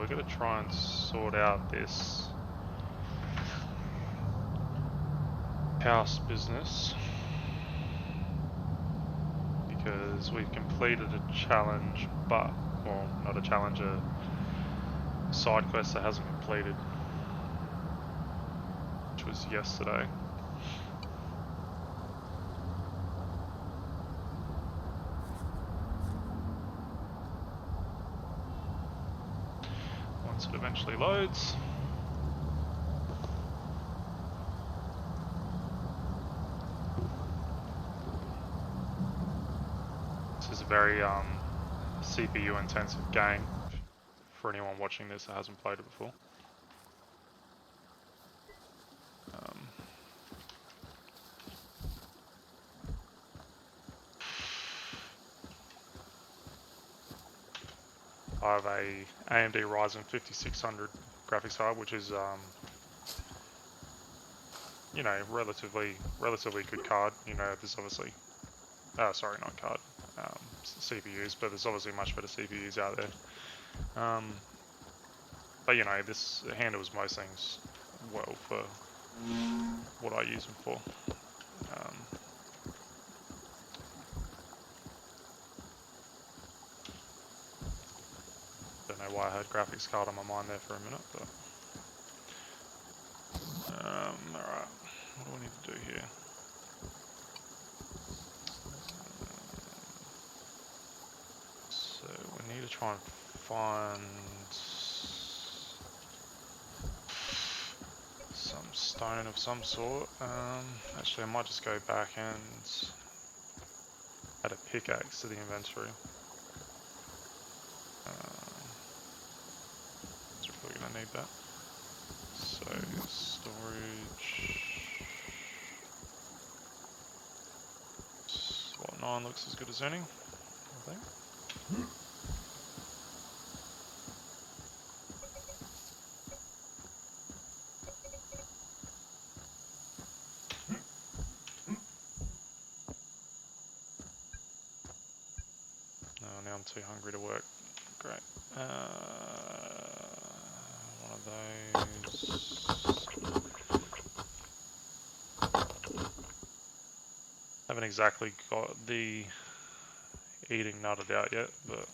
we're going to try and sort out this house business because we've completed a challenge, but, well, not a challenge, a side quest that hasn't completed, which was yesterday. Once it eventually loads. This is a very CPU intensive game for anyone watching this that hasn't played it before. I have a AMD Ryzen 5600 graphics card, which is, you know, relatively good card. You know, there's obviously, sorry, not card, CPUs, but there's obviously much better CPUs out there. But you know, this handles most things well for what I use them for. Don't know why I had graphics card on my mind there for a minute, but alright, what do we need to do here? So we need to try and find some stone of some sort. Actually I might just go back and add a pickaxe to the inventory. So we're probably gonna need that. So storage. Slot 9 looks as good as any, I think. Oh, now I'm too hungry to work. Great. One of those. Haven't exactly got the eating nutted out yet, but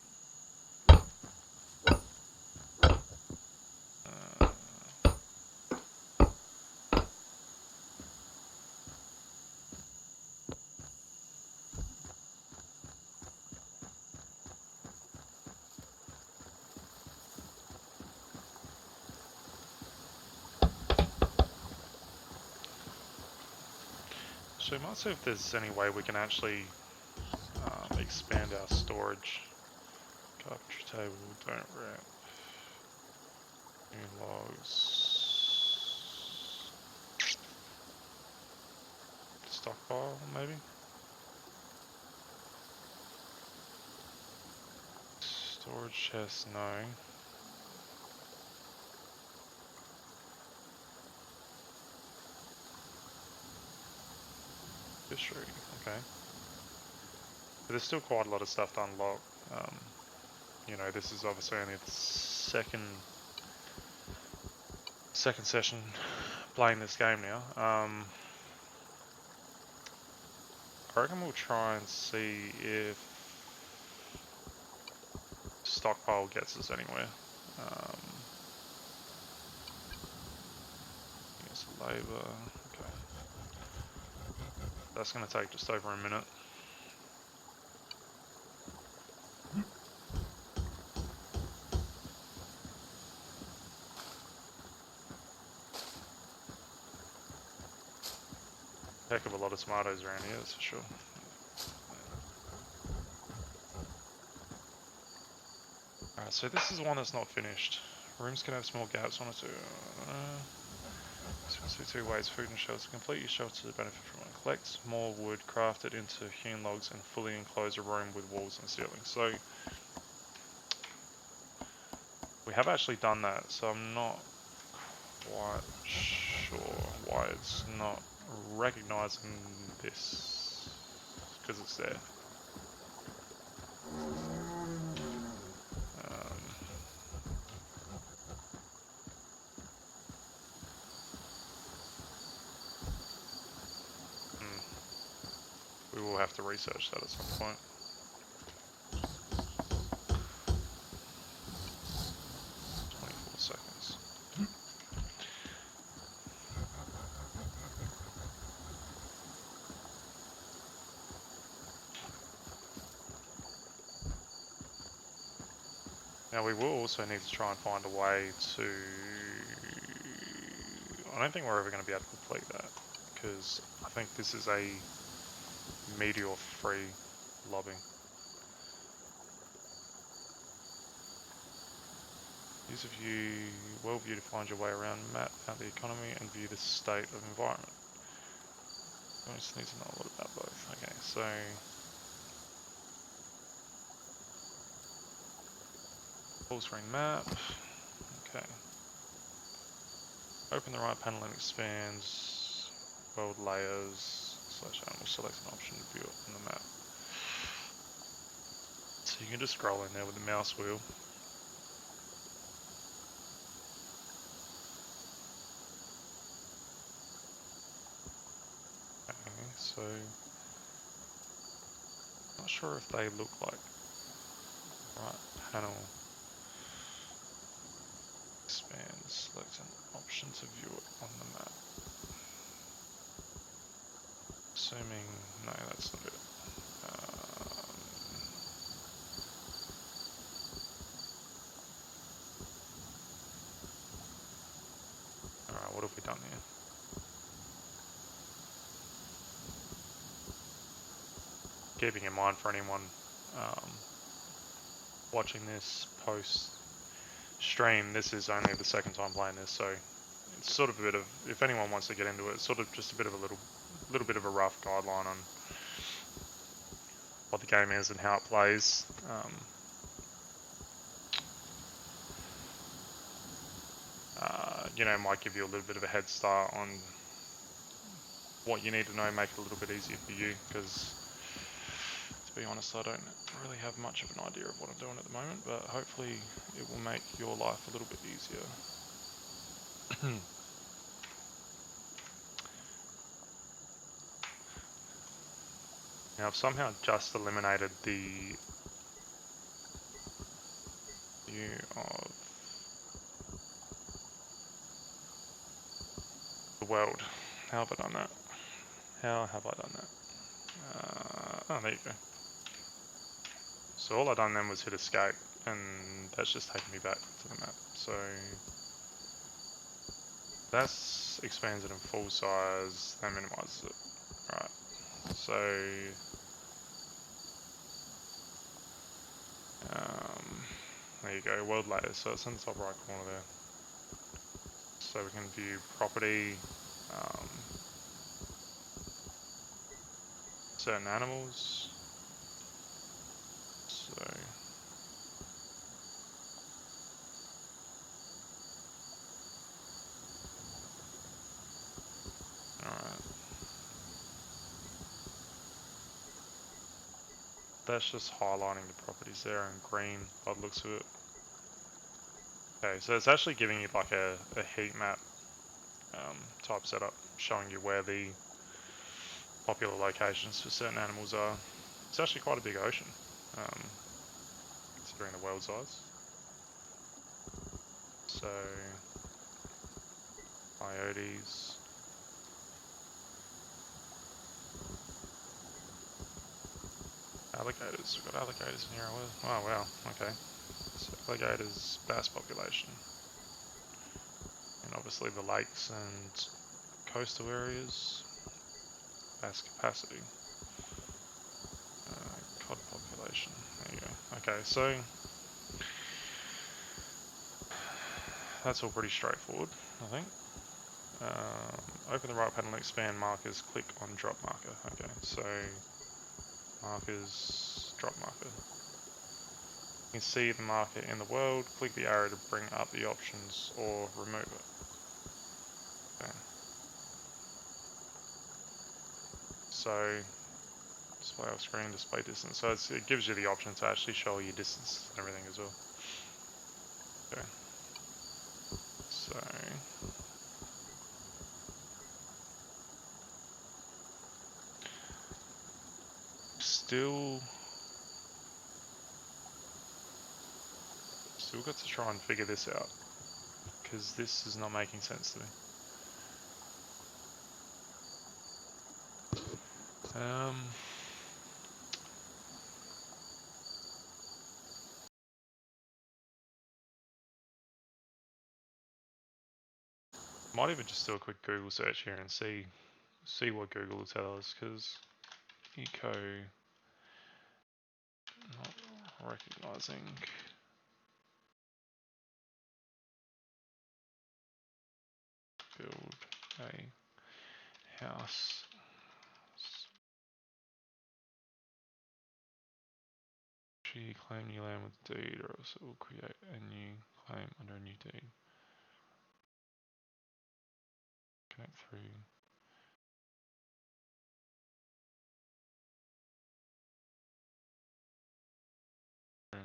so we might see if there's any way we can actually expand our storage. Carpentry table, don't wrap. New logs. Stockpile, maybe? Storage chest, no. Fishery, okay. But there's still quite a lot of stuff to unlock. You know, this is obviously only the second session playing this game now. I reckon we'll try and see if stockpile gets us anywhere. It's labour, okay. That's going to take just over a minute. Heck of a lot of tomatoes around here, that's for sure. Alright, so this is the one that's not finished. Rooms can have small gaps on it too. So two ways, food and shelter. Complete your shelter to benefit from it. Collect more wood, craft it into hewn logs, and fully enclose a room with walls and ceilings. So we have actually done that, so I'm not quite sure why it's not recognizing this, because it's there. research that at some point. Seconds. Now we will also need to try and find a way to... I don't think we're ever going to be able to complete that, because I think this is a meteor-free lobbing. Use a view, world view to find your way around, map out the economy and view the state of environment. I just need to know a lot about both. Okay, so full screen map. Okay. Open the right panel and expands world layers / animal. Select an option to view it on the map. So you can just scroll in there with the mouse wheel. Okay, so not sure if they look like right panel. Expand, select an option to view it on the map. Assuming, no, that's not it. Alright, what have we done here? Keeping in mind for anyone watching this post stream, this is only the second time playing this, so it's sort of a bit of, if anyone wants to get into it, it's sort of just a bit of a little bit of a rough guideline on what the game is and how it plays. You know, might give you a little bit of a head start on what you need to know, make it a little bit easier for you, because to be honest, I don't really have much of an idea of what I'm doing at the moment, but hopefully it will make your life a little bit easier. Now I've somehow just eliminated the view of the world. How have I done that? How have I done that? Oh, there you go. So all I done then was hit escape, and that's just taken me back to the map. So that's expands it in full size, that minimizes it. Right. So there you go, world layers. So it's in the top right corner there. So we can view property, certain animals. So alright. That's just highlighting the properties there in green by the looks of it. Okay, so it's actually giving you like a heat map type setup, showing you where the popular locations for certain animals are. It's actually quite a big ocean, considering the world size. So, coyotes. Alligators, we've got alligators in here. Oh wow, okay. So alligators, bass population. And obviously the lakes and coastal areas, bass capacity. Cod population, there you go. Okay, so that's all pretty straightforward, I think. Open the right panel, expand markers, click on drop marker. Okay, so markers, drop marker. You can see the marker in the world, click the arrow to bring up the options or remove it. Okay. So, display off screen, display distance. So it gives you the option to actually show your distance and everything as well. Okay. So, still got to try and figure this out, because this is not making sense to me. Might even just do a quick Google search here and see what Google will tell us, because eco not recognizing build a house. She claim new land with deed, or else it will create a new claim under a new deed. Connect through.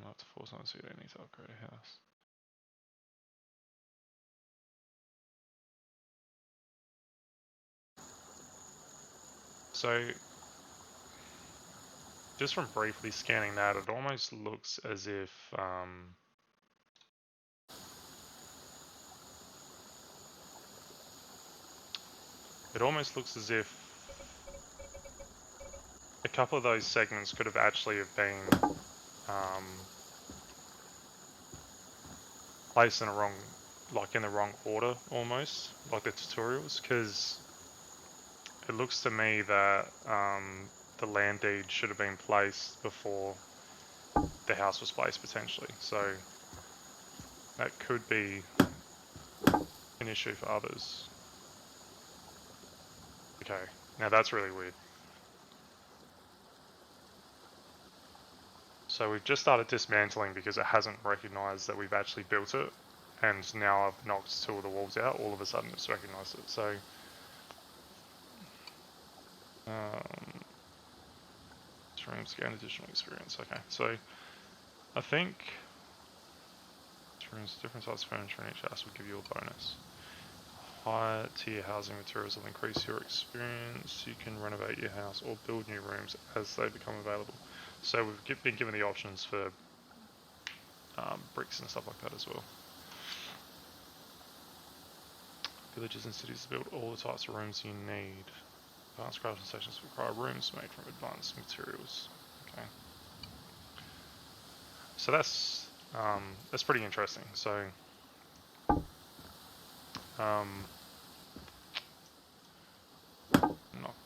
Not to force on, so you don't need to upgrade a house. So, just from briefly scanning that, it almost looks as if a couple of those segments could have actually been placed in the wrong order, almost like the tutorials, because it looks to me that the land deed should have been placed before the house was placed, potentially. So that could be an issue for others. Okay, now that's really weird. So we've just started dismantling because it hasn't recognised that we've actually built it, and now I've knocked 2 of the walls out, all of a sudden it's recognised it. So rooms gain additional experience. Okay, so I think different types of furniture in each house will give you a bonus. Higher tier housing materials will increase your experience. You can renovate your house or build new rooms as they become available. So we've been given the options for bricks and stuff like that as well. Villages and cities build all the types of rooms you need. Advanced crafting stations require rooms made from advanced materials. Okay. So that's pretty interesting. So knock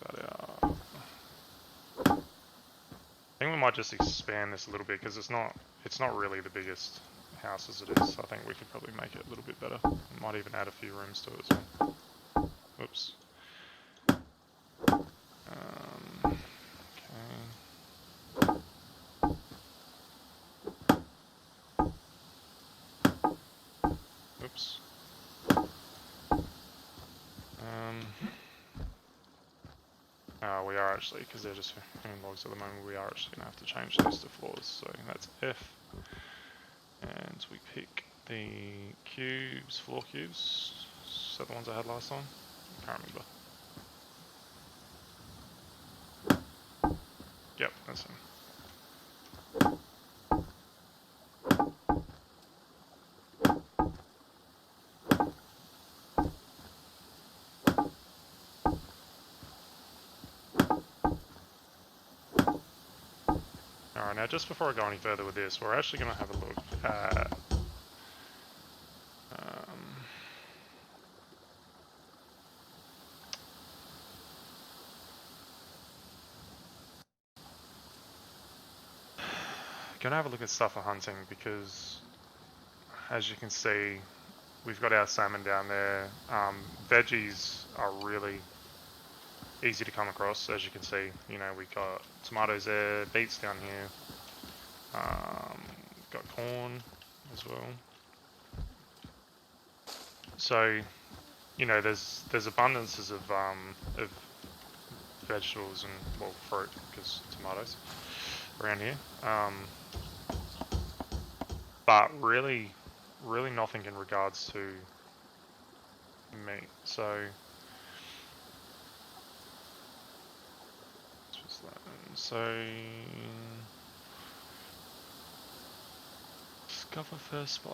that out. I think we might just expand this a little bit, because it's not really the biggest house as it is. I think we could probably make it a little bit better. We might even add a few rooms to it as well. Oops. Okay. Oops. We are actually, because they're just human logs at the moment, we are actually going to have to change those to floors. So that's F. And we pick the cubes, floor cubes. Is that the ones I had last time? I can't remember. Yep, that's him. Alright, now just before I go any further with this, we're actually going to have a look at going to have a look at stuff for hunting, because as you can see, we've got our salmon down there. Veggies are really easy to come across, as you can see. You know, we got tomatoes there, beets down here, got corn as well. So, you know, there's abundances of vegetables and, well, fruit, because tomatoes around here. But really nothing in regards to meat. So so discover first by.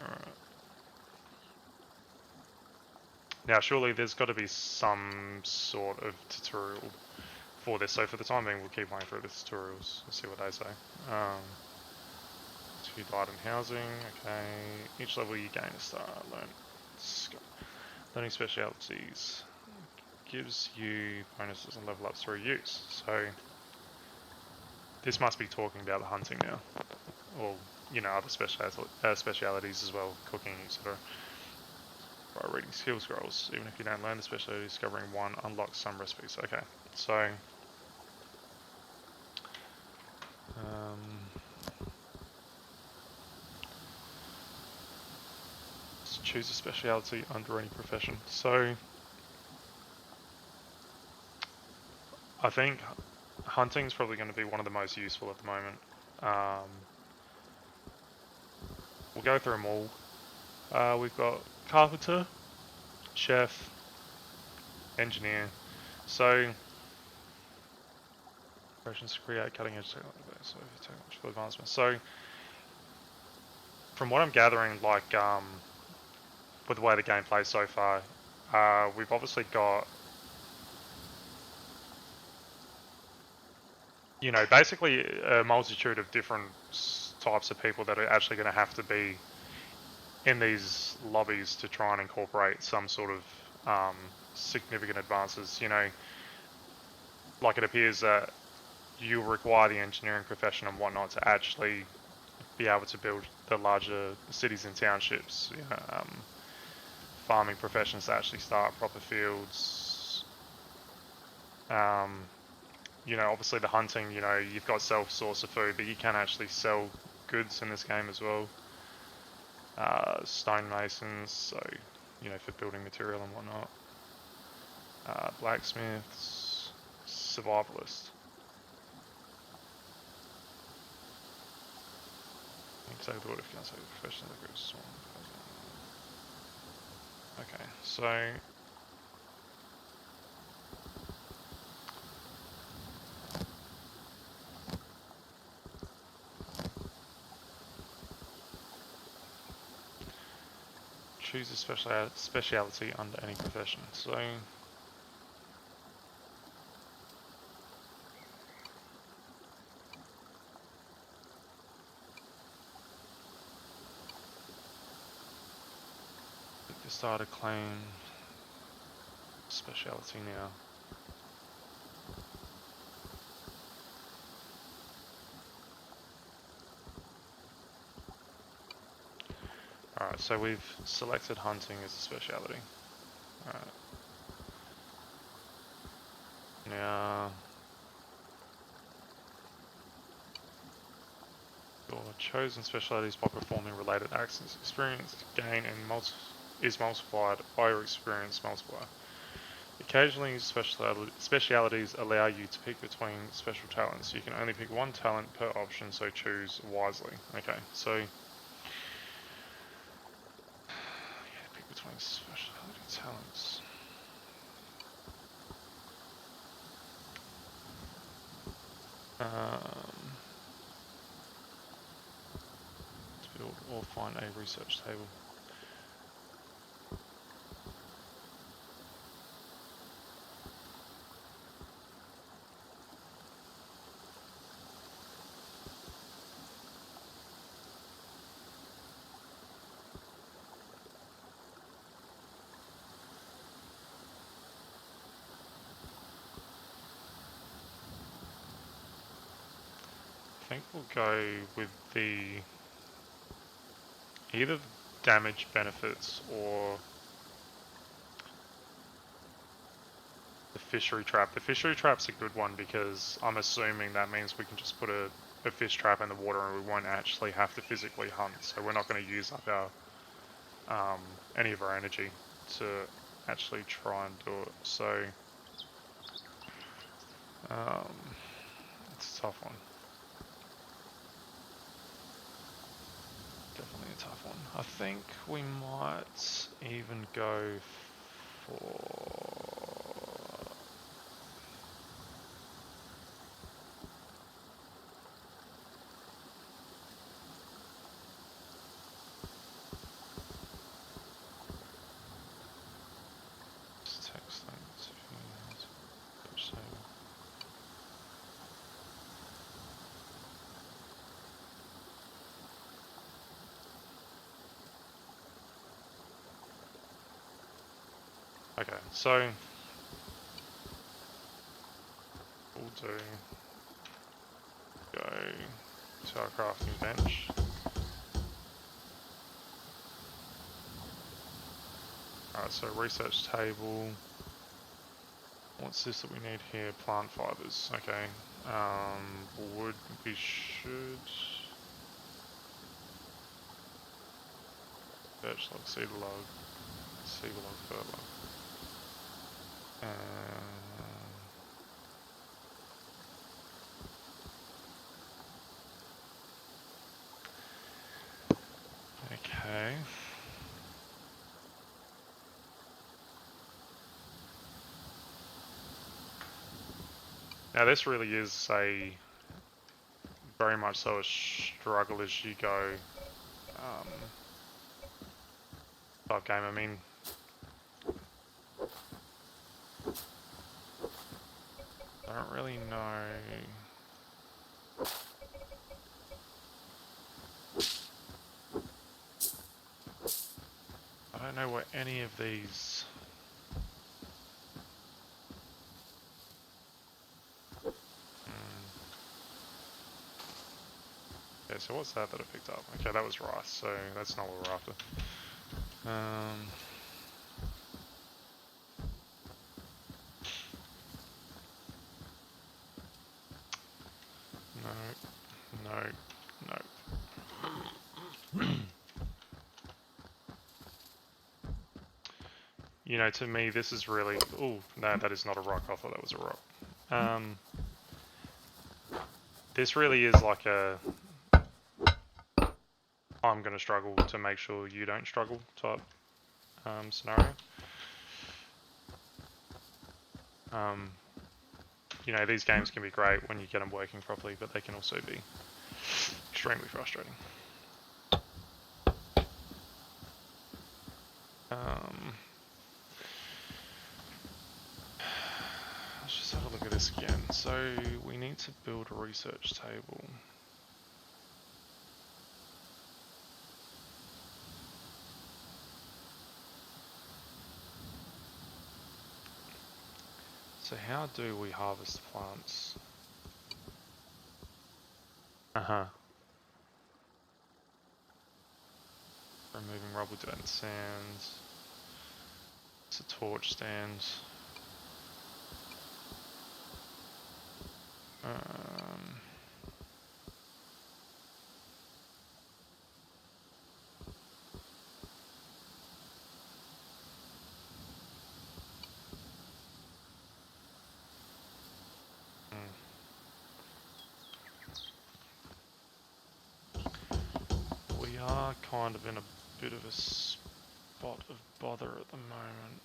Alright. Now, surely there's got to be some sort of tutorial for this. So for the time being, we'll keep waiting for the tutorials. Let's see what they say. 2 died in housing. Okay. Each level you gain a star. Learning specialities gives you bonuses and level ups through use. So this must be talking about the hunting now, or you know, other specialities as well, cooking, etc. By reading skill scrolls, even if you don't learn the specialty, discovering one unlocks some recipes. Okay, so let's choose a speciality under any profession. So I think hunting is probably going to be one of the most useful at the moment. We'll go through them all. We've got carpenter, chef, engineer. So operations to create cutting edge technological advancement. So from what I'm gathering, like with the way the game plays so far, we've obviously got, you know, basically a multitude of different types of people that are actually going to have to be in these lobbies to try and incorporate some sort of significant advances. You know, like it appears that you require the engineering profession and whatnot to actually be able to build the larger cities and townships. You know, farming professions to actually start proper fields. You know, obviously the hunting, you know, you've got self-source of food, but you can actually sell goods in this game as well. Stonemasons, so, you know, for building material and whatnot. Blacksmiths, survivalists. Exactly what if you can't say the profession of the groups. Okay, so choose a speciality under any profession. So start a claim speciality now. Alright, so we've selected hunting as a speciality. Alright. Now, your chosen specialities by performing related actions. Experience gain and is multiplied by your experience multiplier. Occasionally, specialities allow you to pick between special talents. You can only pick one talent per option, so choose wisely. Okay, so yeah, pick between specialty talents. To build or find a research table. I think we'll go with either the damage benefits or the fishery trap. The fishery trap's a good one because I'm assuming that means we can just put a fish trap in the water and we won't actually have to physically hunt. So we're not going to use up our any of our energy to actually try and do it. So it's a tough one. Definitely a tough one. I think we might even go for Okay, so we'll do go to our crafting bench. Alright, so research table. What's this that we need here? Plant fibers. Okay. Wood we should. Birch log, cedar log, fir log. Okay. Now this really is a very much so a struggle as you go type game. I mean, I don't really know. I don't know what any of these. Okay, so what's that I picked up? Okay, that was rice, so that's not what we're after. No. You know, to me, this is really... Oh, no, that is not a rock. I thought that was a rock. This really is like a... I'm going to struggle to make sure you don't struggle type scenario. You know, these games can be great when you get them working properly, but they can also be extremely frustrating. Let's just have a look at this again. So we need to build a research table. So how do we harvest plants? Removing rubble, dirt and sand. It's a torch stand. We are kind of in a bit of a spot of bother at the moment.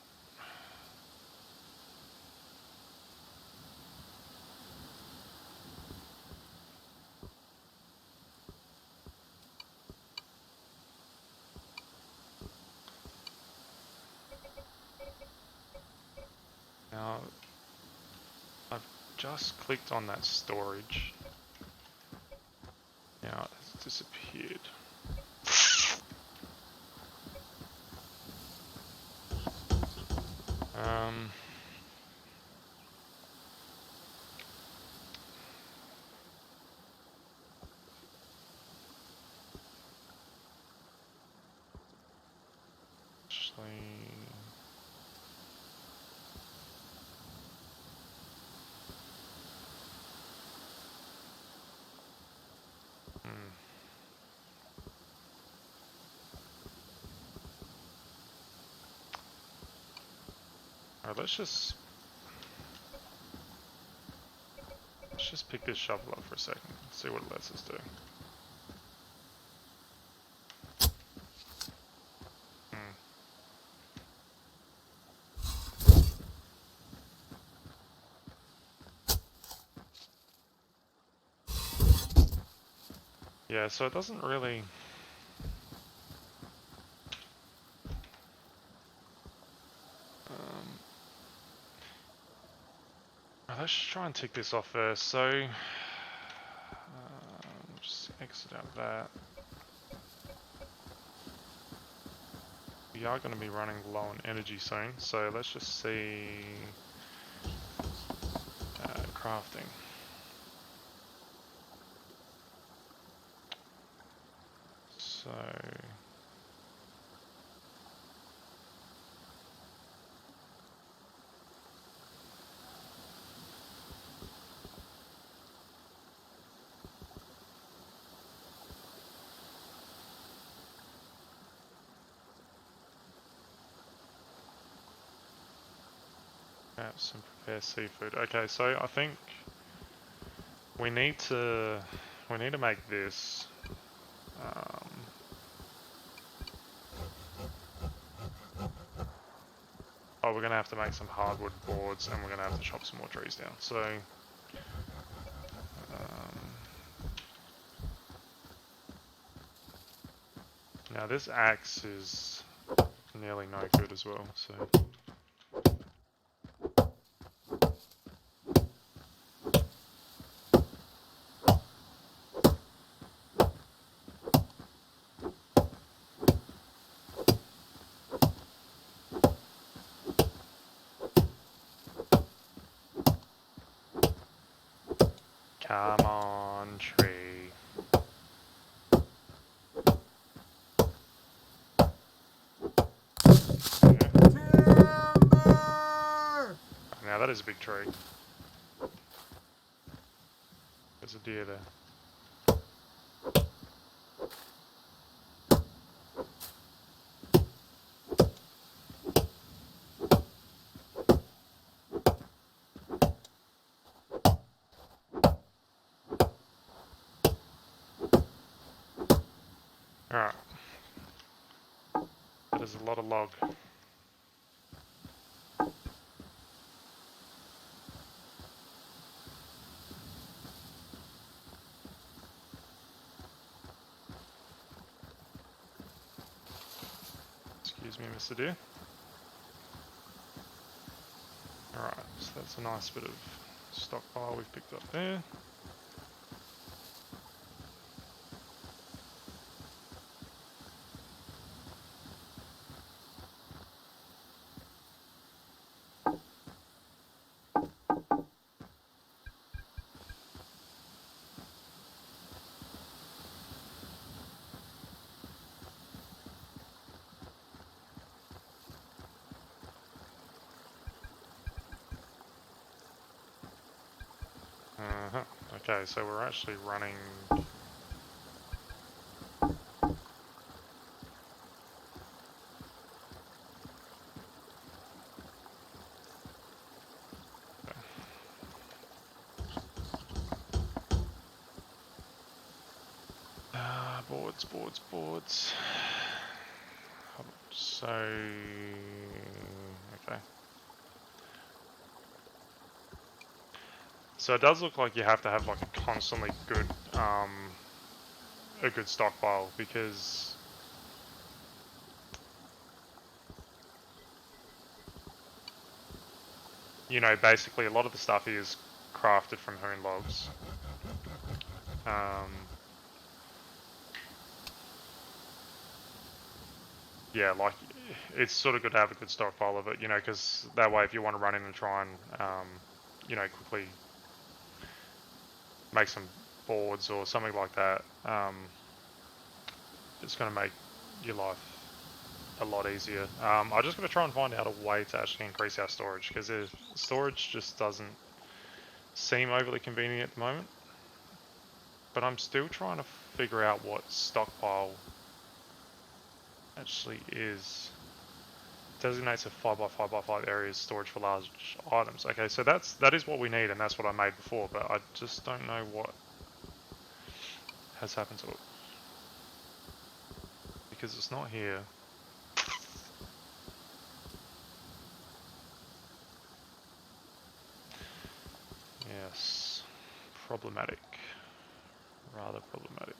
Now, I've just clicked on that storage. Now it's disappeared. Alright, let's just pick this shovel up for a second, see what it lets us do. Yeah, so it doesn't really... let's just try and tick this off first. So, just exit out that. we are going to be running low on energy soon, so let's just see crafting. So perhaps some prepare seafood. Okay, so I think we need to make this. Oh, we're gonna have to make some hardwood boards, and we're gonna have to chop some more trees down. So, now this axe is nearly no good as well. So, come on, tree. Now that is a big tree. There's a deer there. Alright. That is a lot of log. Excuse me, Mr. Deer. Alright, so that's a nice bit of stockpile we've picked up there. Okay, so we're actually running... boards. So... okay. So it does look like you have to have like a constantly good, a good stockpile, because you know, basically a lot of the stuff is crafted from hoon logs. Yeah, like, it's sort of good to have a good stockpile of it, you know, because that way if you want to run in and try and, you know, quickly make some boards or something like that, it's going to make your life a lot easier. I'm just going to try and find out a way to actually increase our storage, because storage just doesn't seem overly convenient at the moment. But I'm still trying to figure out what stockpile actually is. Designates a 5x5x5 areas storage for large items. Okay, so that is what we need, and that's what I made before, but I just don't know what has happened to it, because it's not here. Yes, problematic, rather problematic.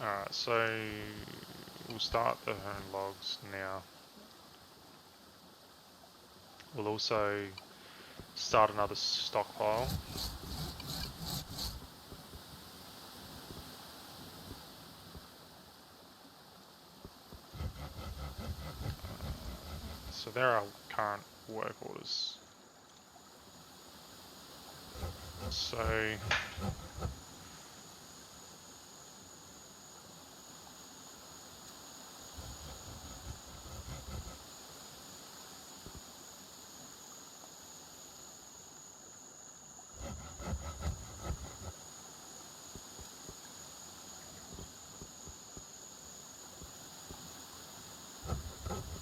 Alright, so we'll start the hoon logs now. We'll also start another stockpile. So there are current work orders. So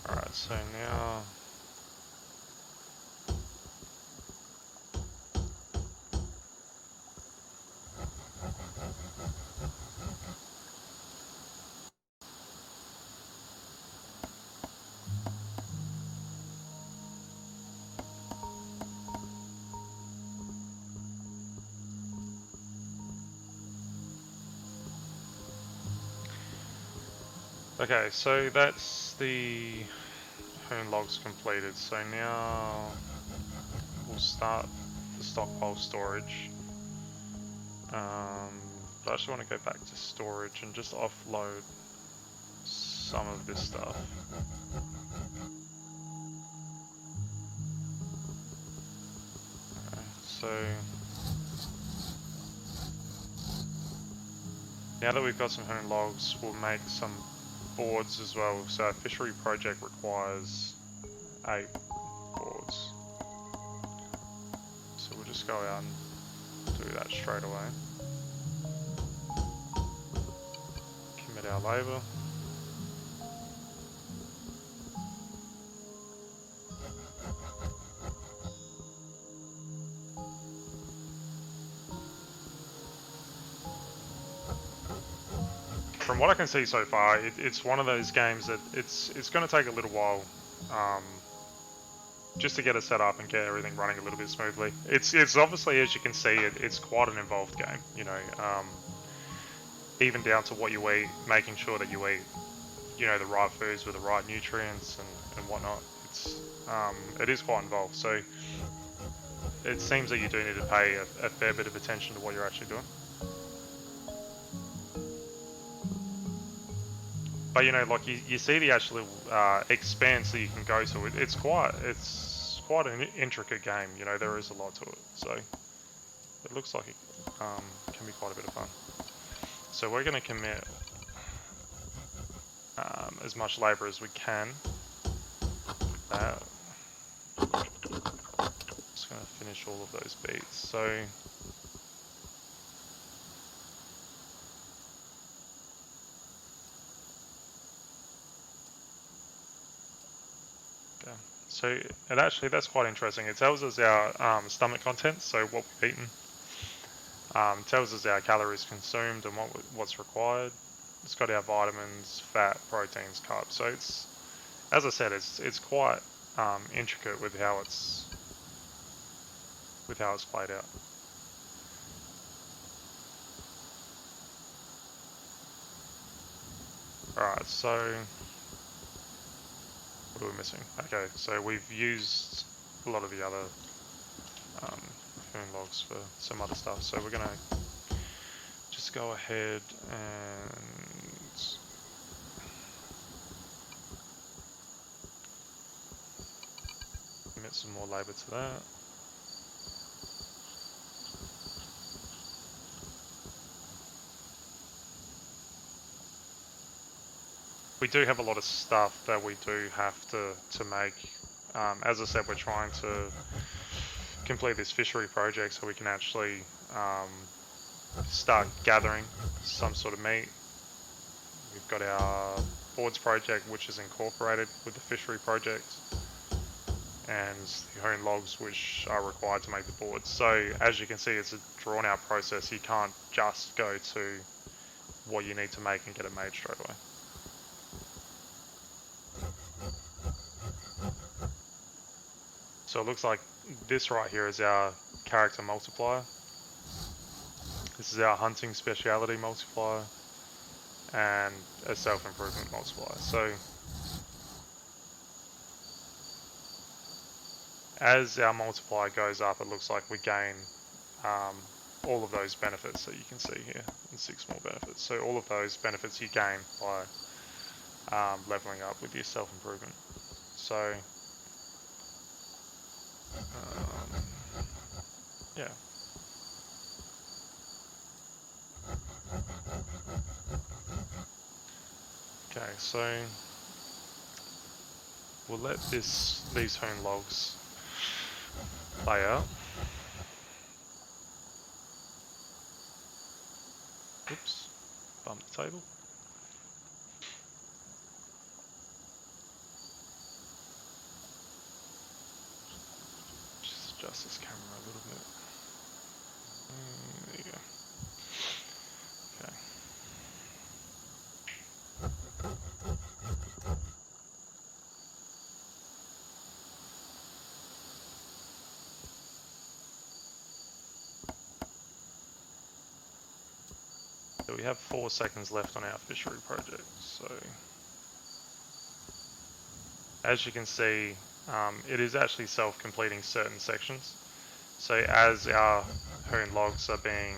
alright, so now okay, so that's the hone logs completed. So now we'll start the stockpile storage. But I actually want to go back to storage and just offload some of this stuff. Okay, so now that we've got some hone logs, we'll make some boards as well. So our fishery project requires 8 boards. So we'll just go out and do that straight away. Commit our labour. From what I can see so far, it's one of those games that it's going to take a little while just to get it set up and get everything running a little bit smoothly. It's obviously, as you can see, it's quite an involved game. You know, even down to what you eat, making sure that you eat, you know, the right foods with the right nutrients and whatnot. It is quite involved. So it seems that you do need to pay a fair bit of attention to what you're actually doing. But you know, like you see the actual expanse that you can go to. It's quite an intricate game. You know, there is a lot to it. So it looks like it can be quite a bit of fun. So we're going to commit as much labour as we can. Just going to finish all of those beats. So. So it actually, that's quite interesting. It tells us our stomach contents, so what we've eaten. Tells us our calories consumed and what's required. It's got our vitamins, fat, proteins, carbs. So it's, as I said, it's quite intricate with how it's played out. Alright, so what are we missing? Okay, so we've used a lot of the other hone logs for some other stuff, so we're gonna just go ahead and commit some more labour to that. We do have a lot of stuff that we do have to make. As I said, we're trying to complete this fishery project so we can actually start gathering some sort of meat. We've got our boards project, which is incorporated with the fishery project, and the hone logs, which are required to make the boards. So as you can see, it's a drawn out process. You can't just go to what you need to make and get it made straight away. So it looks like this right here is our character multiplier. This is our hunting speciality multiplier and a self-improvement multiplier. So as our multiplier goes up, it looks like we gain all of those benefits that you can see here, and 6 more benefits. So all of those benefits you gain by leveling up with your self-improvement. So yeah. Okay, so we'll let these hone logs play out. Oops, bumped the table. Just adjust this camera a little bit. There you go. Okay. So we have 4 seconds left on our fishery project. So as you can see, it is actually self-completing certain sections. So as our hone logs are being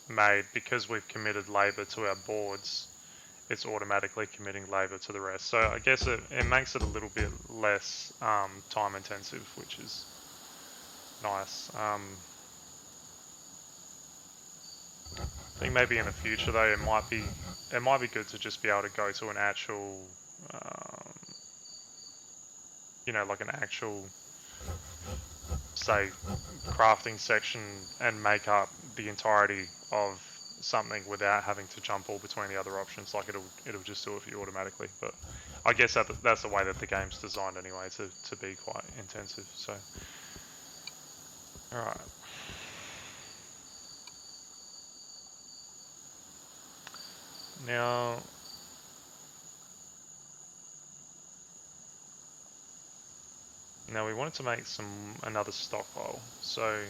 made, because we've committed labour to our boards, it's automatically committing labour to the rest. So I guess it makes it a little bit less time intensive, which is nice. I think maybe in the future though, it might be good to just be able to go to an actual, you know, like an actual, say, crafting section and make up the entirety of something without having to jump all between the other options. Like it'll just do it for you automatically. But I guess that's the way that the game's designed anyway, to be quite intensive. So all right. Now we wanted to make another stockpile. So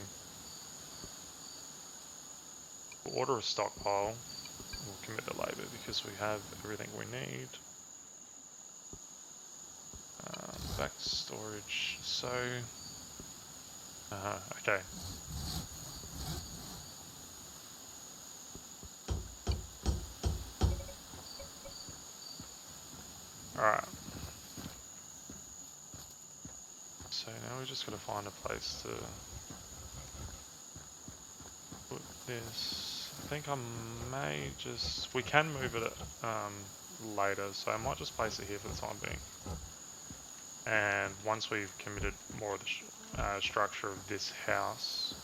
we'll order a stockpile. We'll commit the labour because we have everything we need. Back to storage. So okay. Alright. So now we just gotta find a place to put this. I think I may just... We can move it later, so I might just place it here for the time being. And once we've committed more of the structure of this house,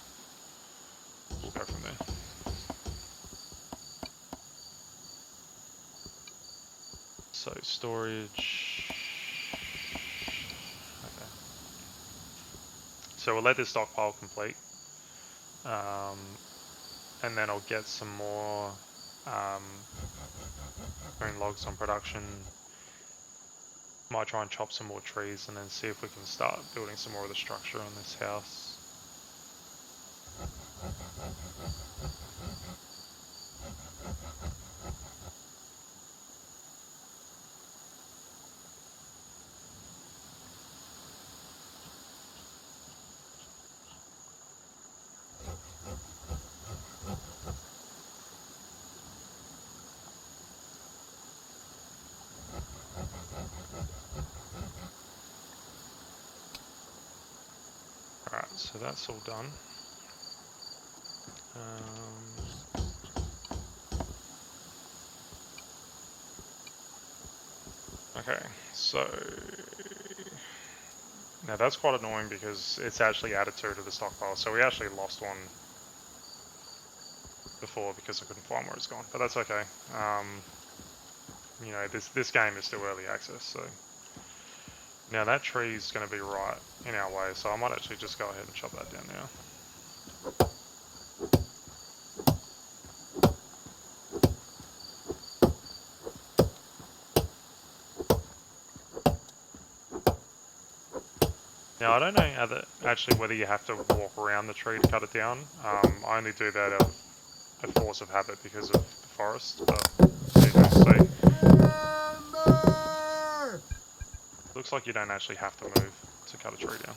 we'll go from there. So storage. Okay. So we'll let this stockpile complete, and then I'll get some more green logs on production. Might try and chop some more trees and then see if we can start building some more of the structure on this house. Alright, so that's all done. Okay, so now that's quite annoying because it's actually added 2 to the stockpile, so we actually lost one before because I couldn't find where it's gone, but that's okay. You know, this game is still early access, so now that tree is going to be right in our way, so I might actually just go ahead and chop that down now. Now I don't know actually whether you have to walk around the tree to cut it down. I only do that out of a force of habit because of the forest, but there you go. So, looks like you don't actually have to move to cut a tree down.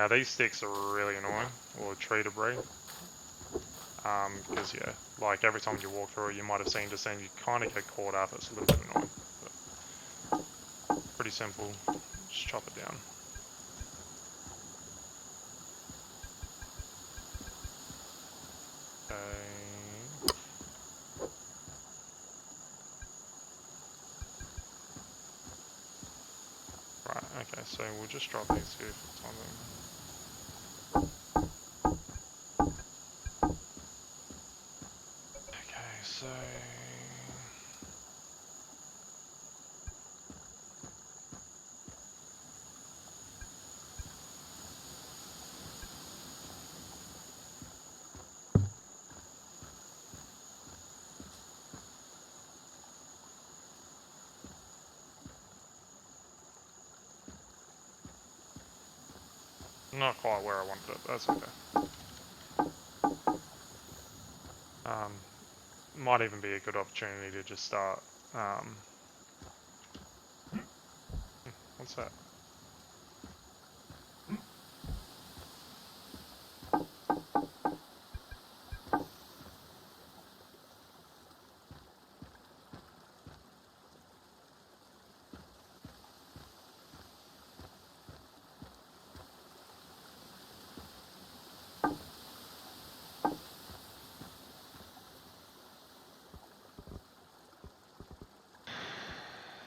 Now these sticks are really annoying, or tree debris. Because yeah, like every time you walk through it, you might have seen just then you kind of get caught up. It's a little bit annoying, but pretty simple. Just chop it down. Okay. Right. Okay. So we'll just drop these here for the time being. Okay. So. Not quite where I wanted it, but that's okay. Might even be a good opportunity to just start. What's that?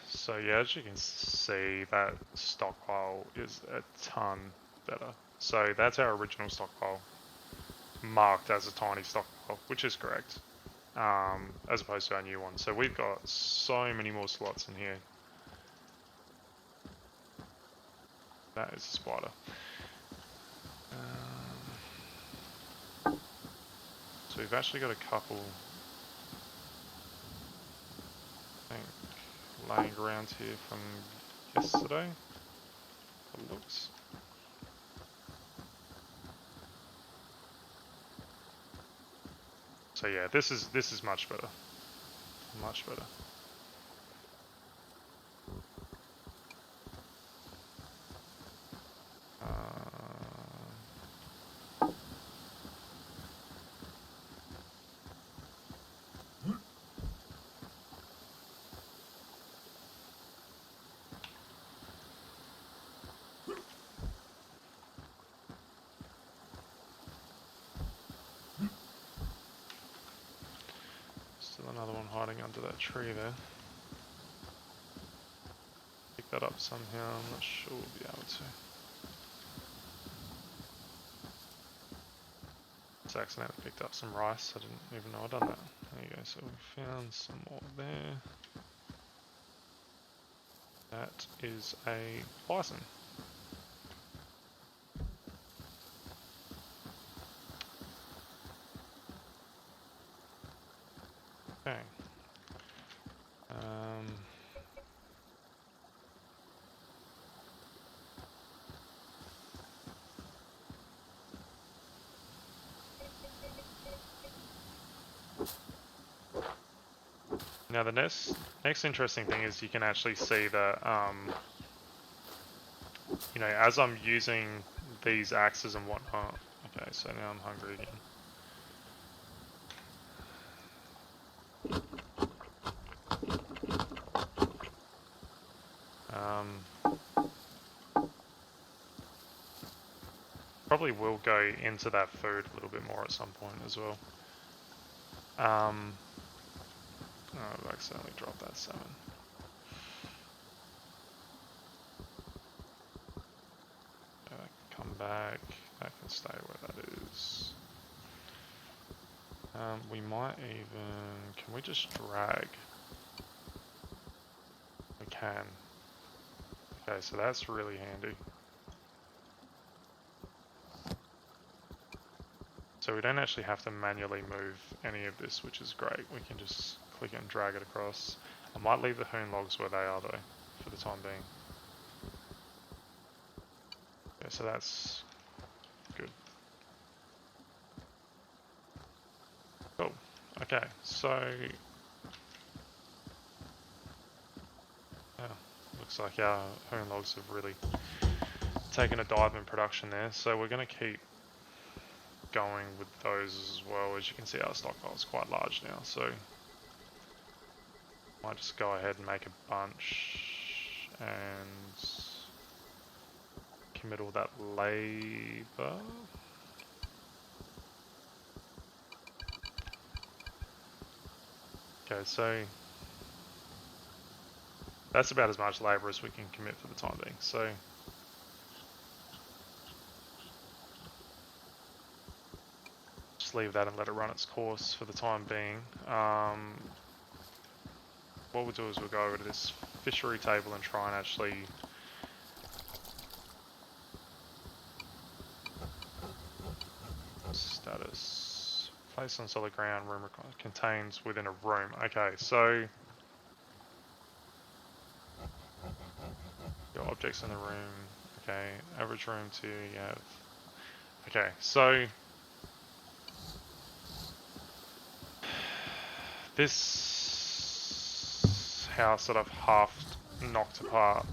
So yeah, as you can see, that stockpile is a ton better. So that's our original stockpile, marked as a tiny stockpile, which is correct, as opposed to our new one. So we've got so many more slots in here. That is a spider. So we've actually got a couple, I think, laying around here from yesterday. It looks. So yeah, this is much better. Much better. Still another one hiding under that tree there. Pick that up somehow, I'm not sure we'll be able to. Just accidentally picked up some rice, I didn't even know I'd done that. There you go, so we found some more there. That is a bison. Okay. Now the next interesting thing is you can actually see that, you know, as I'm using these axes and whatnot. Okay, so now I'm hungry again. Probably will go into that food a little bit more at some point as well. Oh, I've accidentally dropped that salmon. Come back. That can stay where that is. We might even... Can we just drag? We can. Okay, so that's really handy. So we don't actually have to manually move any of this, which is great. We can just click and drag it across. I might leave the hoon logs where they are though, for the time being. Yeah, so that's good. Cool. Okay, so... looks like our hoon logs have really taken a dive in production there, so we're going to keep going with those as well. As you can see, our stockpile is quite large now, so might just go ahead and make a bunch and commit all that labor. Okay, so that's about as much labor as we can commit for the time being. So just leave that and let it run its course for the time being. What we'll do is we'll go over to this fishery table and try and actually status place on solid ground, room contains within a room. Okay, so your objects in the room. Okay, average room to you have. Okay, so this house that I've half knocked apart,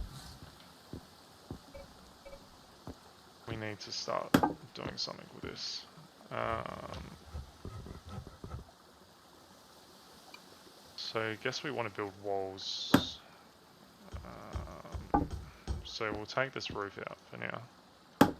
we need to start doing something with this. So I guess we want to build walls. So we'll take this roof out for now. Okay.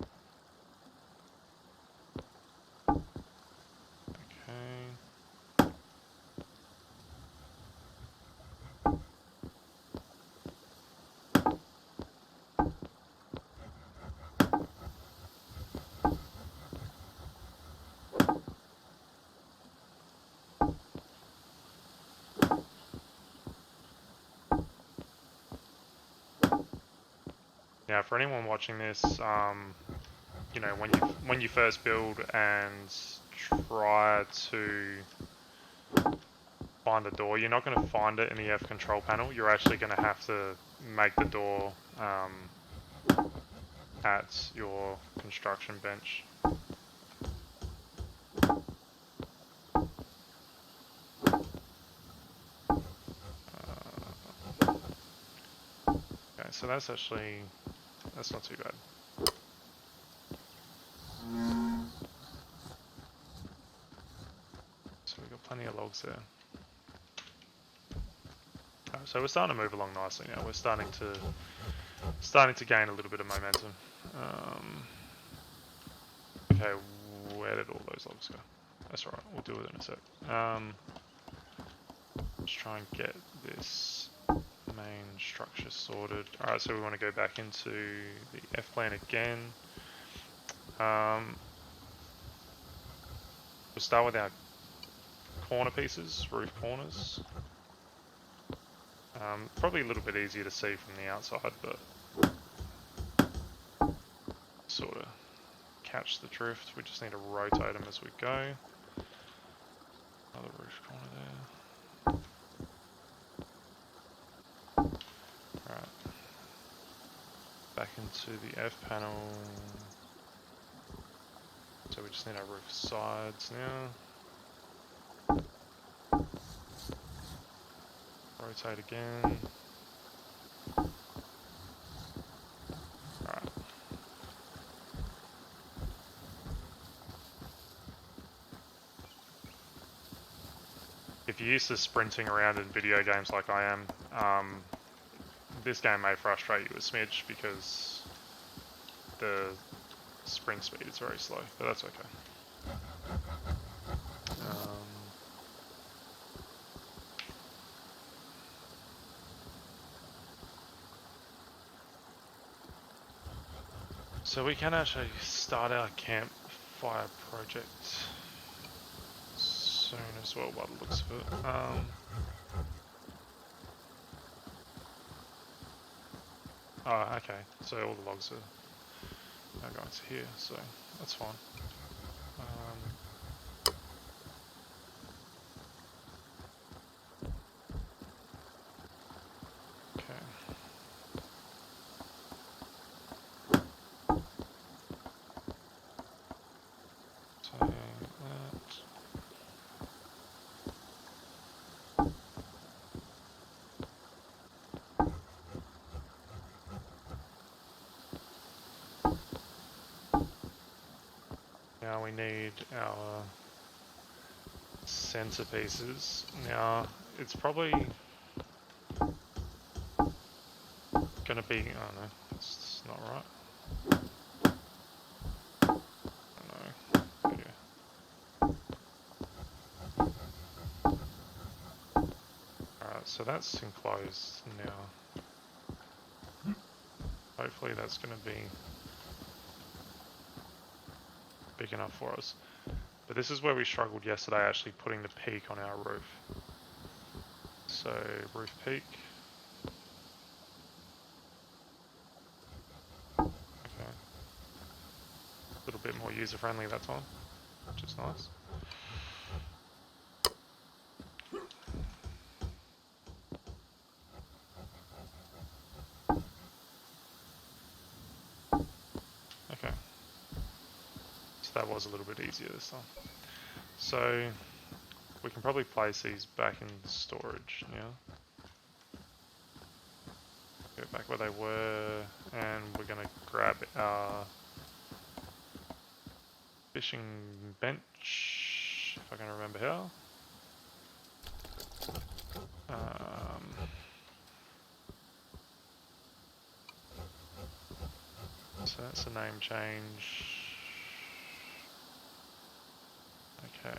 Now, for anyone watching this, you know, when you first build and try to find the door, you're not going to find it in the F control panel. You're actually going to have to make the door at your construction bench. Okay, so that's not too bad. So we've got plenty of logs there. So we're starting to move along nicely now. We're starting to gain a little bit of momentum. Okay, where did all those logs go? That's alright, we'll do it in a sec. Let's try and get this main structure sorted. Alright, so we want to go back into the F-plan again. We'll start with our corner pieces, roof corners. Probably a little bit easier to see from the outside, but sort of catch the drift. We just need to rotate them as we go. Another roof corner there. Alright. Back into the F panel. So we just need our roof sides now. Rotate again. Alright. If you're used to sprinting around in video games like I am, this game may frustrate you a smidge because the sprint speed is very slow, but that's okay. So we can actually start our campfire project soon as well, by the looks of it. Oh, okay. So all the logs are going to here, so that's fine. Okay. So that. now we need our centerpieces. Now, it's probably gonna be, oh no, it's not right. Oh no, yeah. Alright, so that's enclosed now. Hopefully that's gonna be big enough for us. But this is where we struggled yesterday, actually putting the peak on our roof. So, roof peak. Okay. A little bit more user-friendly that time, which is nice. Okay. So that was a little bit easier this time. So, we can probably place these back in storage now. Go back where they were, and we're going to grab our fishing bench, if I can remember how. So that's a name change. Okay.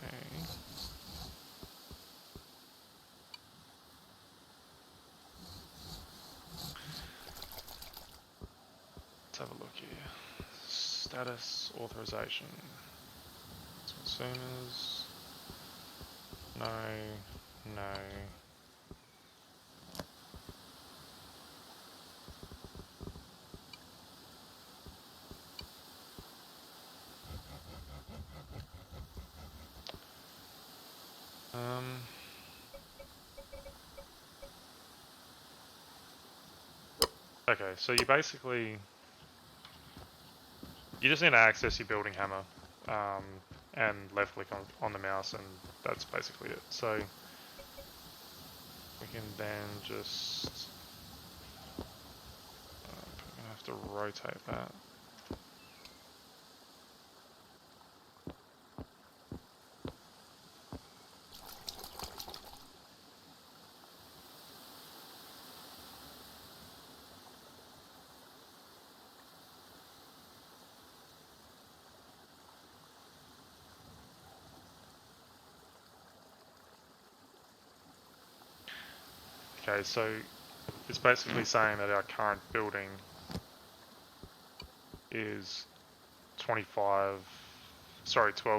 Let's have a look here. Status authorization. Consumers. No. No. Okay, so you basically, you just need to access your building hammer and left click on the mouse, and that's basically it. So we can then just, I'm gonna have to rotate that. Okay, so it's basically saying that our current building is 12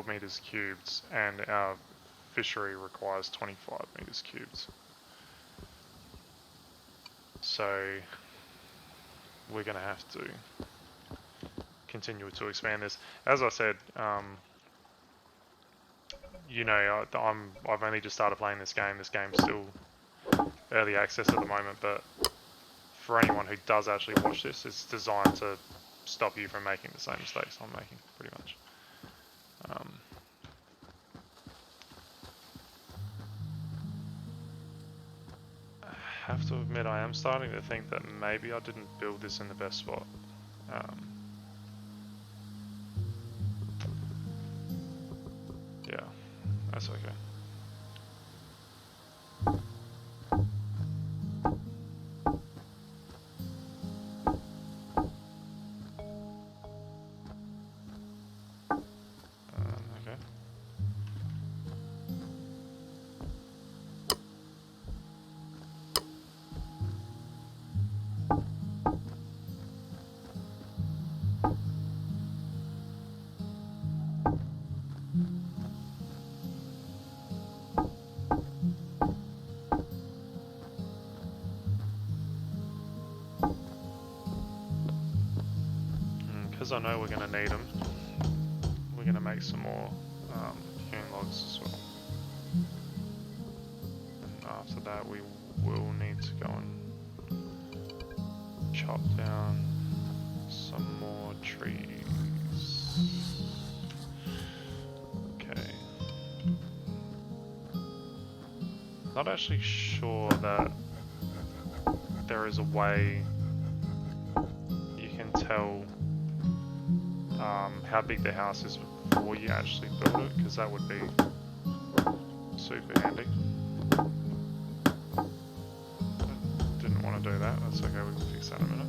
meters cubed, and our fishery requires 25 meters cubed. So we're going to have to continue to expand this. As I said, you know, I've only just started playing this game. This game's still early access at the moment, but for anyone who does actually watch this, it's designed to stop you from making the same mistakes I'm making, pretty much. I have to admit, I am starting to think that maybe I didn't build this in the best spot. Yeah, that's okay. Okay. Because I know we're going to need them, we're going to make some more hewn logs as well. And after that we will need to go and chop down some more trees. Okay. Not actually sure that there is a way you can tell how big the house is before you actually build it, because that would be super handy. Didn't want to do that. That's okay, we can fix that in a minute.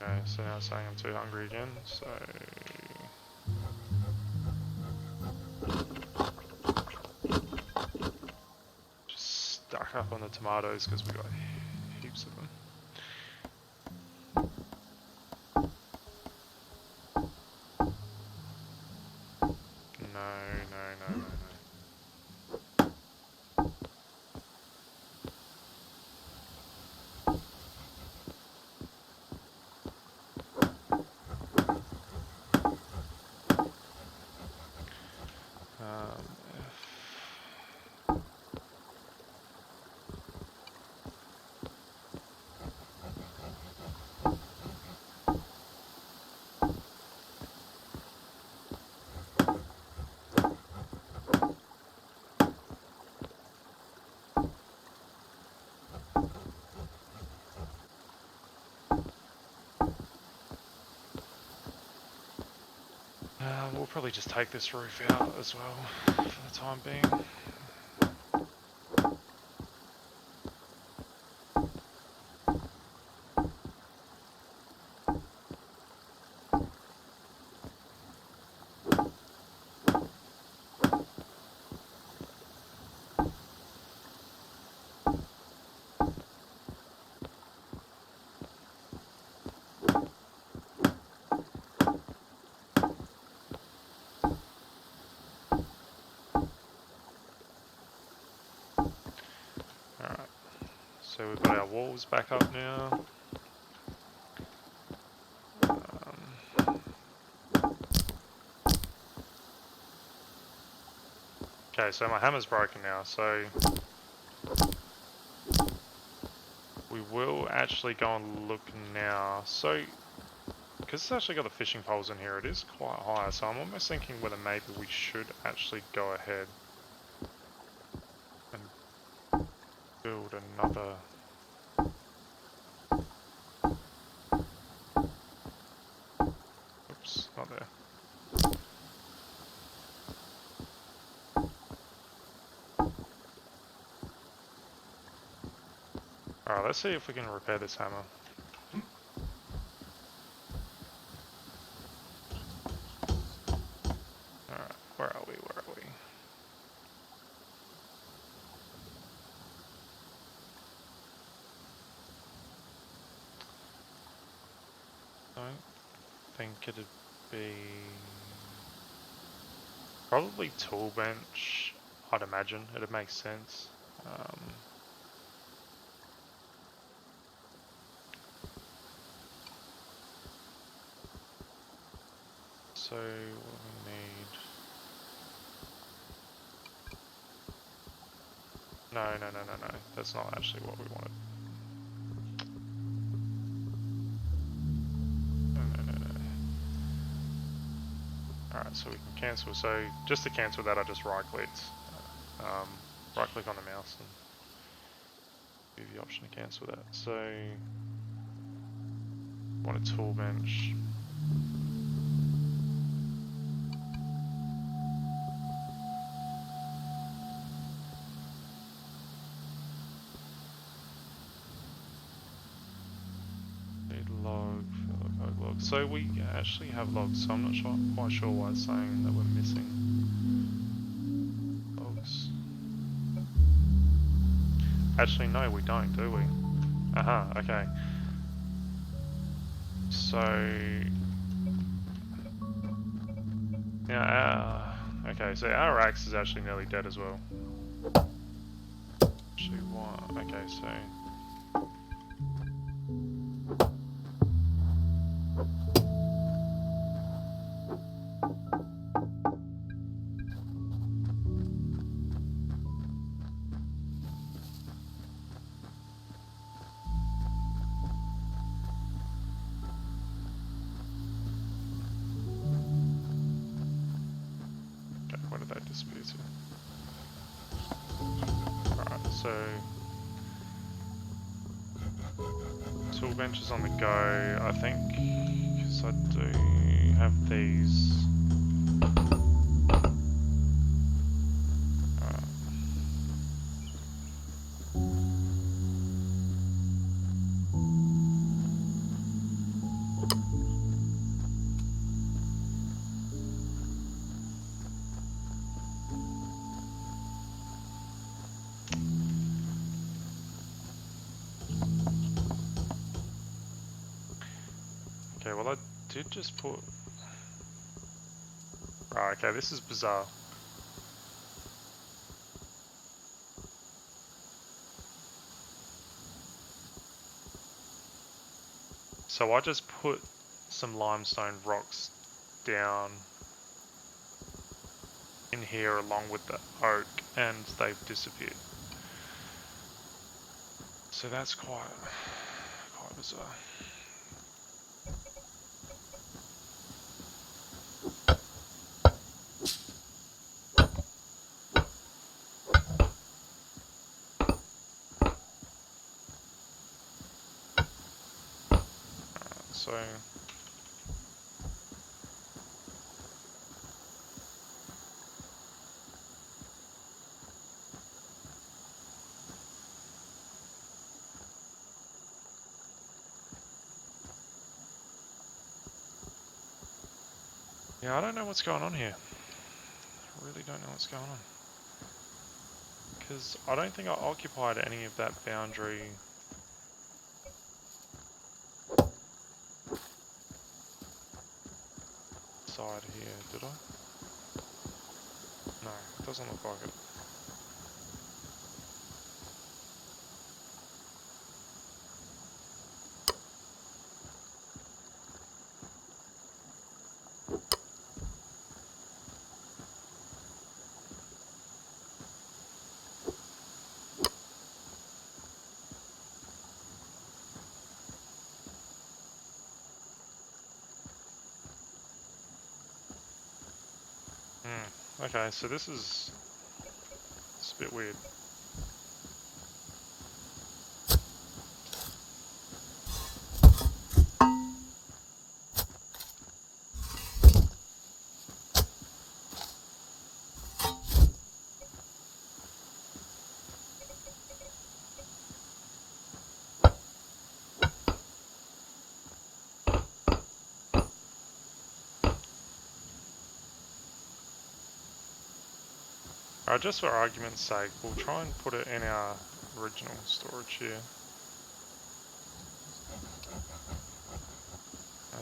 Okay, so now it's saying I'm too hungry again, so... just stack up on the tomatoes because we got heaps of them. No. We'll probably just take this roof out as well for the time being. So we've got our walls back up now. Okay, so my hammer's broken now, so we will actually go and look now. So, because it's actually got the fishing poles in here, it is quite high, so I'm almost thinking whether maybe we should actually go ahead and build another... Oops, not there. Alright, let's see if we can repair this hammer. Alright, where are we? I don't think it'd be... probably tool bench, I'd imagine. It'd make sense. So what we need... No, that's not actually what we wanted. No. Alright, so we can cancel. So just to cancel that, I just right-clicked. Right-click on the mouse and give you the option to cancel that. So, want a tool bench. So we actually have logs, so I'm not quite sure why it's saying that we're missing logs. Actually, no, we don't, do we? Aha, okay. So... yeah, okay, so our axe is actually nearly dead as well. Actually, what? Okay, so... What did that disappear to? so tool benches on the go, I think, because I do have these. Okay, well I did just put... Right, okay, this is bizarre. So I just put some limestone rocks down in here along with the oak and they've disappeared. So that's quite bizarre. So yeah, I don't know what's going on here. I really don't know what's going on. Because I don't think I occupied any of that boundary. Side here, did I? No, it doesn't look like it. Okay, so this is... it's a bit weird. Alright, just for argument's sake, we'll try and put it in our original storage here.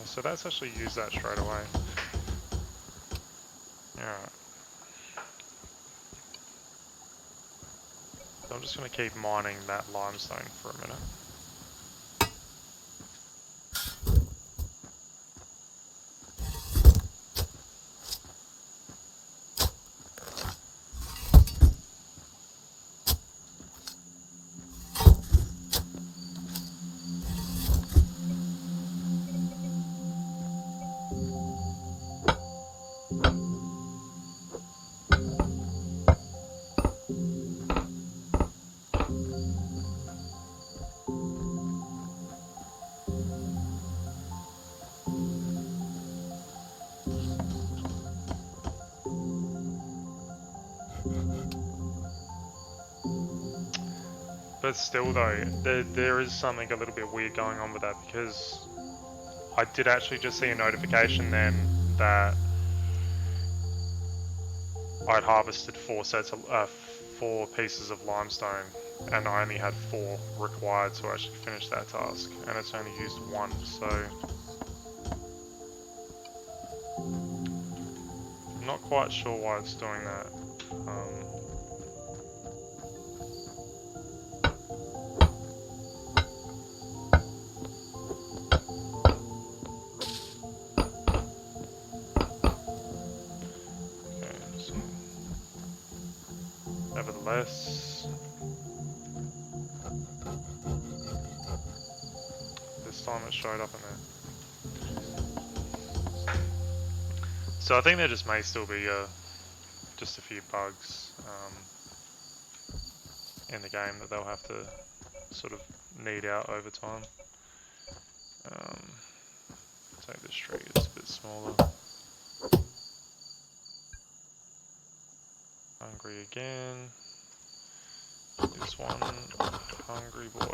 So that's actually used that straight away. Alright. So I'm just going to keep mining that limestone for a minute. But still though, there is something a little bit weird going on with that, because I did actually just see a notification then that I'd harvested 4 pieces of limestone, and I only had 4 required to actually finish that task, and it's only used 1, so I'm not quite sure why it's doing that. Nevertheless, this time it showed up in there. So I think there just may still be just a few bugs. in the game that they'll have to sort of knead out over time. Take this tree, it's a bit smaller. Hungry again. This one, hungry boy.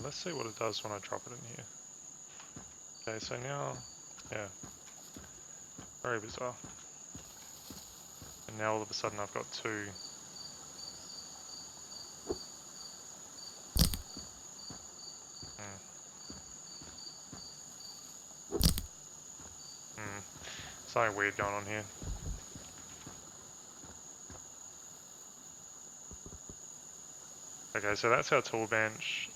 Let's see what it does when I drop it in here. Okay, so now, yeah, very bizarre. And now all of a sudden I've got 2. Something weird going on here. Okay, so that's our tool bench.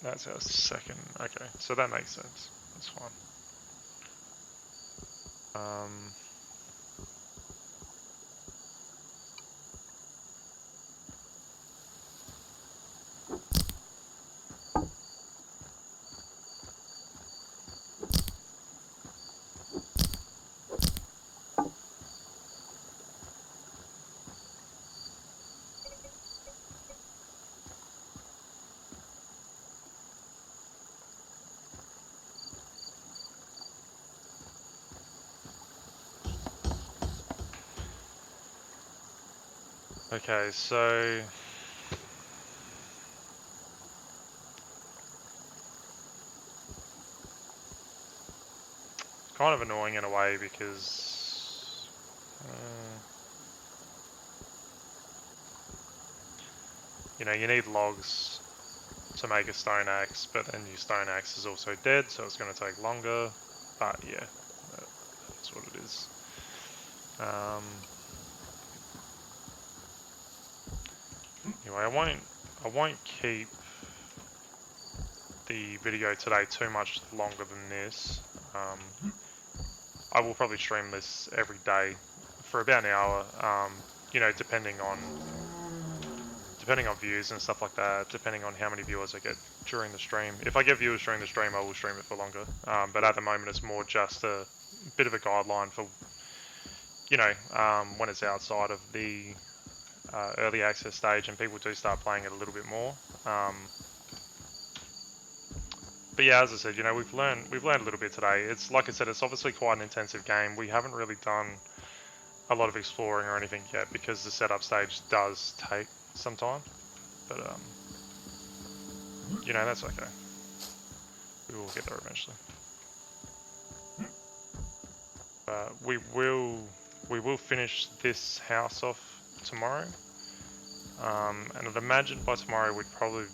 That's our second. Okay, so that makes sense. That's fine. Okay, so kind of annoying in a way because you know, you need logs to make a stone axe, but then your stone axe is also dead, so it's going to take longer. But yeah, that's what it is. Anyway, I won't keep the video today too much longer than this. I will probably stream this every day for about an hour. You know, depending on views and stuff like that, depending on how many viewers I get during the stream. If I get viewers during the stream, I will stream it for longer. But at the moment, it's more just a bit of a guideline for, you know, when it's outside of the early access stage and people do start playing it a little bit more. But yeah, as I said, you know, we've learned a little bit today. It's like I said, it's obviously quite an intensive game. We haven't really done a lot of exploring or anything yet because the setup stage does take some time. But you know, that's okay. We will get there eventually. We will finish this house off tomorrow. And I'd imagine by tomorrow we'd probably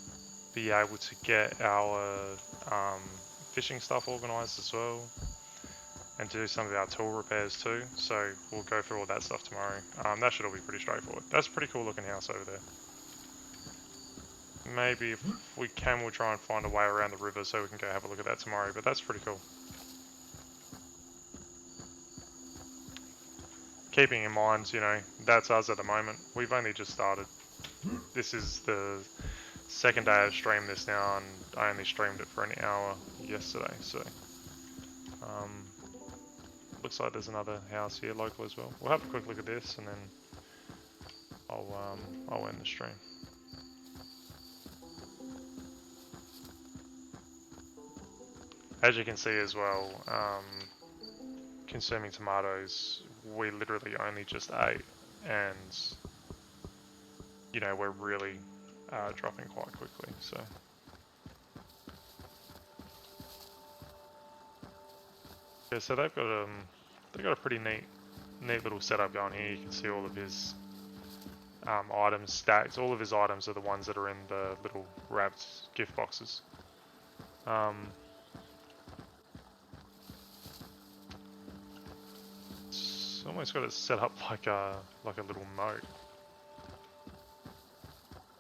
be able to get our fishing stuff organised as well, and do some of our tool repairs too. So we'll go through all that stuff tomorrow. That should all be pretty straightforward. That's a pretty cool looking house over there. Maybe if we can, we'll try and find a way around the river so we can go have a look at that tomorrow, but that's pretty cool. Keeping in mind, you know, that's us at the moment. We've only just started. This is the second day I've streamed this now, and I only streamed it for an hour yesterday, so looks like there's another house here local as well. We'll have a quick look at this and then I'll end the stream. As you can see as well, consuming tomatoes, we literally only just ate, and you know, we're really dropping quite quickly, so. Yeah, so they've got a pretty neat little setup going here. You can see all of his items stacked. All of his items are the ones that are in the little wrapped gift boxes. It's almost got it set up like a little moat.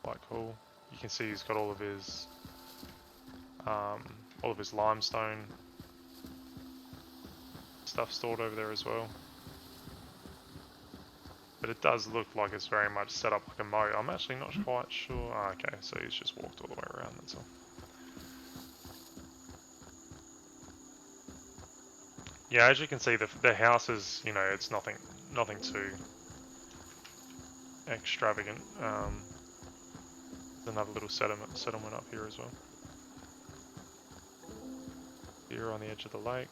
Quite cool. You can see he's got all of his limestone stuff stored over there as well. But it does look like it's very much set up like a moat. I'm actually not quite sure. Oh, okay, so he's just walked all the way around, that's all. Yeah, as you can see, the house is, you know, it's nothing too extravagant. There's another little settlement up here as well. Here on the edge of the lake.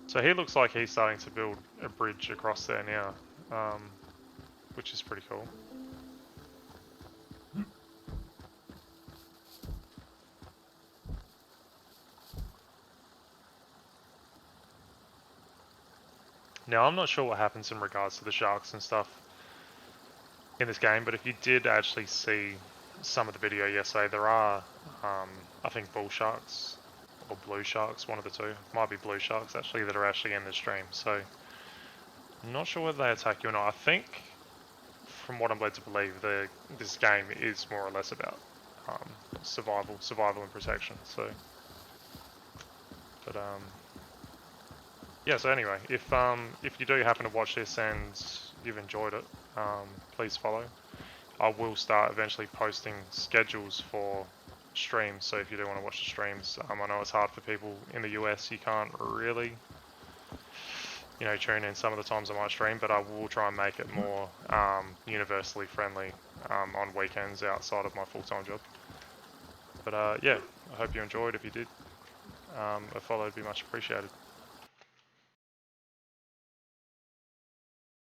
So he looks like he's starting to build a bridge across there now, which is pretty cool. Now, I'm not sure what happens in regards to the sharks and stuff in this game, but if you did actually see some of the video yesterday, there are, I think, bull sharks or blue sharks, one of the two. Might be blue sharks, actually, that are actually in the stream. So, I'm not sure whether they attack you or not. I think, from what I'm led to believe, this game is more or less about survival and protection. So, but yeah, so anyway, if you do happen to watch this and you've enjoyed it, please follow. I will start eventually posting schedules for streams, so if you do want to watch the streams, I know it's hard for people in the US, you can't really, you know, tune in some of the times I might stream, but I will try and make it more universally friendly on weekends outside of my full-time job. But yeah, I hope you enjoyed. If you did, a follow would be much appreciated.